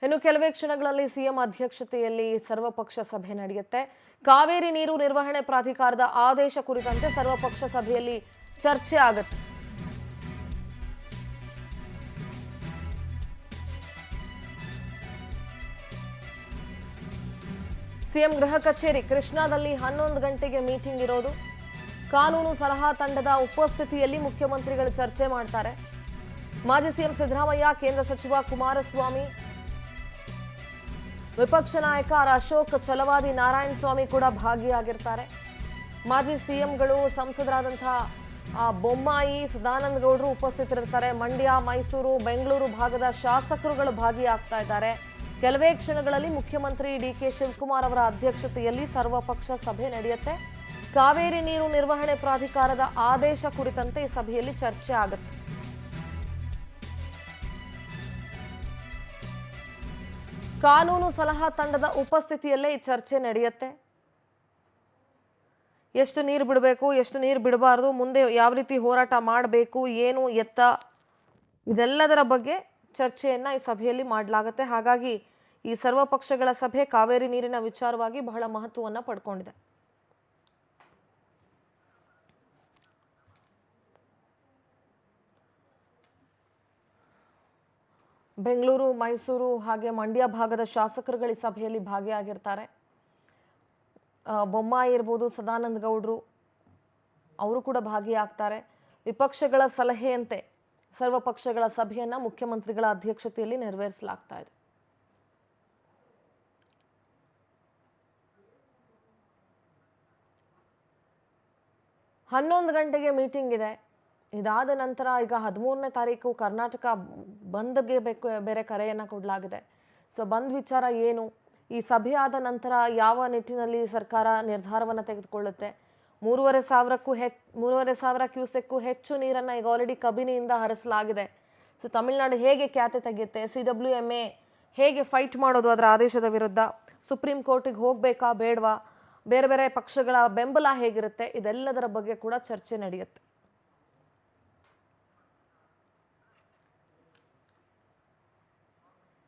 ಇನ್ನು ಕೆಲವೇ ಕ್ಷಣಗಳಲ್ಲಿ ಸಿಎಂ ಅಧ್ಯಕ್ಷತೆಯಲ್ಲಿ ಸರ್ವಪಕ್ಷ ಸಭೆ ನಡೆಯುತ್ತೆ. ಕಾವೇರಿ ನೀರು ನಿರ್ವಹಣೆ ಪ್ರಾಧಿಕಾರದ ಆದೇಶ ಕುರಿತಂತೆ ಸರ್ವಪಕ್ಷ ಸಭೆಯಲ್ಲಿ ಚರ್ಚೆ ಆಗುತ್ತೆ. ಸಿಎಂ ಗೃಹ ಕಚೇರಿ ಕೃಷ್ಣಾದಲ್ಲಿ 11 ಗಂಟೆಗೆ ಮೀಟಿಂಗ್ ಇರೋದು. ಕಾನೂನು ಸಲಹಾ ತಂಡದ ಉಪಸ್ಥಿತಿಯಲ್ಲಿ ಮುಖ್ಯಮಂತ್ರಿಗಳು ಚರ್ಚೆ ಮಾಡ್ತಾರೆ. ಮಾಜಿ ಸಿಎಂ ಸಿದ್ದರಾಮಯ್ಯ, ಕೇಂದ್ರ ಸಚಿವ ಕುಮಾರಸ್ವಾಮಿ, ವಿಪಕ್ಷ ನಾಯಕ ಅಶೋಕ್ ಛಲವಾದಿ ನಾರಾಯಣಸ್ವಾಮಿ ಕೂಡ ಭಾಗಿಯಾಗಿರ್ತಾರೆ. ಮಾಜಿ ಸಿಎಂಗಳು ಸಂಸದರಾದಂತಹ ಬೊಮ್ಮಾಯಿ, ಸದಾನಂದ ಗೌಡರು ಉಪಸ್ಥಿತರಿರ್ತಾರೆ. ಮಂಡ್ಯ, ಮೈಸೂರು, ಬೆಂಗಳೂರು ಭಾಗದ ಶಾಸಕರುಗಳು ಭಾಗಿಯಾಗ್ತಾ ಇದ್ದಾರೆ. ಕೆಲವೇ ಕ್ಷಣಗಳಲ್ಲಿ ಮುಖ್ಯಮಂತ್ರಿ ಡಿಕೆ ಶಿವಕುಮಾರ್ ಅವರ ಅಧ್ಯಕ್ಷತೆಯಲ್ಲಿ ಸರ್ವಪಕ್ಷ ಸಭೆ ನಡೆಯುತ್ತೆ. ಕಾವೇರಿ ನೀರು ನಿರ್ವಹಣೆ ಪ್ರಾಧಿಕಾರದ ಆದೇಶ ಕುರಿತಂತೆ ಈ ಸಭೆಯಲ್ಲಿ ಚರ್ಚೆ ಆಗುತ್ತೆ. ಕಾನೂನು ಸಲಹಾ ತಂಡದ ಉಪಸ್ಥಿತಿಯಲ್ಲೇ ಈ ಚರ್ಚೆ ನಡೆಯುತ್ತೆ. ಎಷ್ಟು ನೀರು ಬಿಡಬೇಕು, ಎಷ್ಟು ನೀರು ಬಿಡಬಾರದು, ಮುಂದೆ ಯಾವ ರೀತಿ ಹೋರಾಟ ಮಾಡಬೇಕು, ಏನು ಎತ್ತ, ಇದೆಲ್ಲದರ ಬಗ್ಗೆ ಚರ್ಚೆಯನ್ನ ಈ ಸಭೆಯಲ್ಲಿ ಮಾಡಲಾಗುತ್ತೆ. ಹಾಗಾಗಿ ಈ ಸರ್ವಪಕ್ಷಗಳ ಸಭೆ ಕಾವೇರಿ ನೀರಿನ ವಿಚಾರವಾಗಿ ಬಹಳ ಮಹತ್ವವನ್ನು ಪಡ್ಕೊಂಡಿದೆ. ಬೆಂಗಳೂರು, ಮೈಸೂರು ಹಾಗೆ ಮಂಡ್ಯ ಭಾಗದ ಶಾಸಕರುಗಳು ಈ ಸಭೆಯಲ್ಲಿ ಭಾಗಿಯಾಗಿರ್ತಾರೆ. ಬೊಮ್ಮಾಯಿ ಇರ್ಬೋದು, ಸದಾನಂದ ಗೌಡರು ಅವರು ಕೂಡ ಭಾಗಿಯಾಗ್ತಾರೆ. ವಿಪಕ್ಷಗಳ ಸಲಹೆಯಂತೆ ಸರ್ವಪಕ್ಷಗಳ ಸಭೆಯನ್ನ ಮುಖ್ಯಮಂತ್ರಿಗಳ ಅಧ್ಯಕ್ಷತೆಯಲ್ಲಿ ನೆರವೇರಿಸಲಾಗ್ತಾ ಇದೆ. ಹನ್ನೊಂದು ಗಂಟೆಗೆ ಮೀಟಿಂಗ್ ಇದೆ. ಇದಾದ ನಂತರ ಈಗ 13ನೇ ತಾರೀಕು ಕರ್ನಾಟಕ ಬಂದ್ಗೆ ಬೇರೆ ಕರೆಯನ್ನು ಕೊಡಲಾಗಿದೆ. ಸೊ ಬಂದ್ ವಿಚಾರ ಏನು, ಈ ಸಭೆ ಆದ ನಂತರ ಯಾವ ನಿಟ್ಟಿನಲ್ಲಿ ಸರ್ಕಾರ ನಿರ್ಧಾರವನ್ನು ತೆಗೆದುಕೊಳ್ಳುತ್ತೆ, 3,500 ಕ್ಯೂಸೆಕ್ಕು ಹೆಚ್ಚು ನೀರನ್ನು ಈಗ ಆಲ್ರೆಡಿ ಕಬಿನಿಯಿಂದ ಹರಿಸಲಾಗಿದೆ. ಸೊ ತಮಿಳುನಾಡು ಹೇಗೆ ಖ್ಯಾತೆ ತೆಗೆಯುತ್ತೆ, CWMA ಹೇಗೆ ಫೈಟ್ ಮಾಡೋದು ಅದರ ಆದೇಶದ ವಿರುದ್ಧ, ಸುಪ್ರೀಂ ಕೋರ್ಟಿಗೆ ಹೋಗಬೇಕಾ ಬೇಡವಾ, ಬೇರೆ ಬೇರೆ ಪಕ್ಷಗಳ ಬೆಂಬಲ ಹೇಗಿರುತ್ತೆ, ಇದೆಲ್ಲದರ ಬಗ್ಗೆ ಕೂಡ ಚರ್ಚೆ ನಡೆಯುತ್ತೆ.